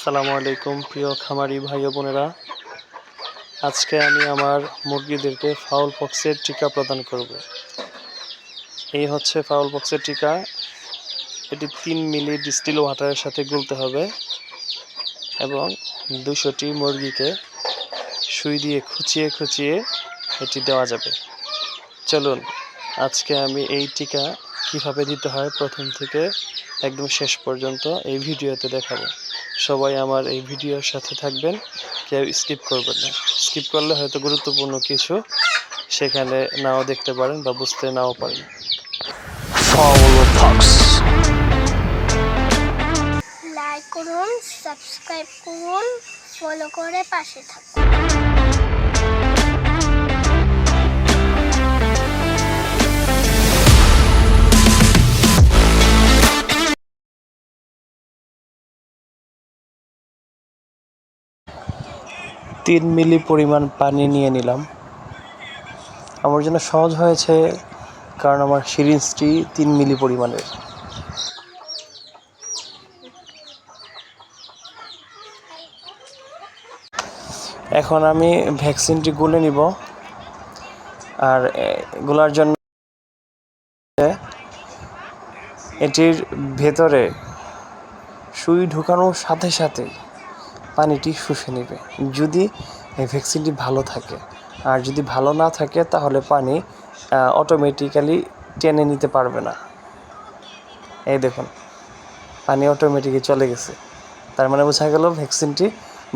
আসসালামু আলাইকুম প্রিয় খামারি ভাই ও বোনেরা। আজকে আমি আমার মুরগিদেরকে ফাউল পক্সের টিকা প্রদান করব। এই হচ্ছে ফাউল পক্সের টিকা। এটি 3 মিলি ডিস্টিল ওয়াটারের সাথে গুলতে হবে এবং 200টি মুরগিকে সুই দিয়ে খুঁচিয়ে খুঁচিয়ে এটি দেওয়া যাবে। চলুন আজকে আমি এই টিকা কিভাবে দিতে হয় প্রথম থেকে একদম শেষ পর্যন্ত এই ভিডিওতে দেখাবো। সবাই আমার এই ভিডিওর সাথে থাকবেন, কেউ স্কিপ করবেন না। স্কিপ করলে হয়তো গুরুত্বপূর্ণ কিছু সেখানে নাও দেখতে পারেন বা বুঝতে নাও পারেন। লাইক করুন, সাবস্ক্রাইব করুন, ফলো করে পাশে থাকুন। 3 মিলি পরিমাণ পানি নিয়ে নিলাম। আমার জন্য সহজ হয়েছে কারণ আমার সিরিঞ্জটি 3 মিলি পরিমাণের। এখন আমি ভ্যাকসিনটি গুলে নিব। আর গোলার জন্য এটির ভেতরে সুই ঢোকানোর সাথে সাথে পানিটি শুষে নেবে, যদি এই ভ্যাকসিনটি ভালো থাকে। আর যদি ভালো না থাকে তাহলে পানি অটোমেটিক্যালি টেনে নিতে পারবে না। এই দেখুন, পানি অটোমেটিক্যালি চলে গেছে, তার মানে বোঝা গেল ভ্যাকসিনটি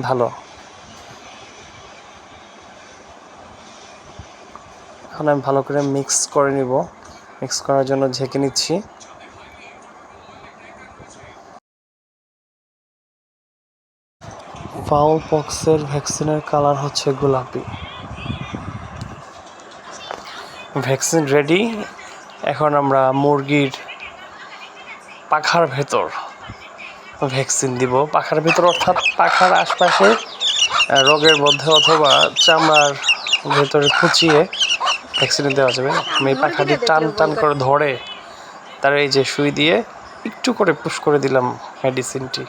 ভালো। এখন আমি ভালো করে মিক্স করে নিব। মিক্স করার জন্য ঝেঁকে নিচ্ছি। ফাউল পক্সের ভ্যাকসিনের কালার হচ্ছে গোলাপি। Vaccine ready. এখন আমরা মুরগির পাখার ভেতর ভ্যাকসিন দিব। পাখার ভেতর অর্থাৎ পাখার আশপাশে রোগের মধ্যে অথবা চামড়ার ভেতরে খুঁচিয়ে ভ্যাকসিন দেওয়া যাবে। আমি পাখাটি টান টান করে ধরে তার এই যে সুই দিয়ে একটু করে পুশ করে দিলাম মেডিসিনটি।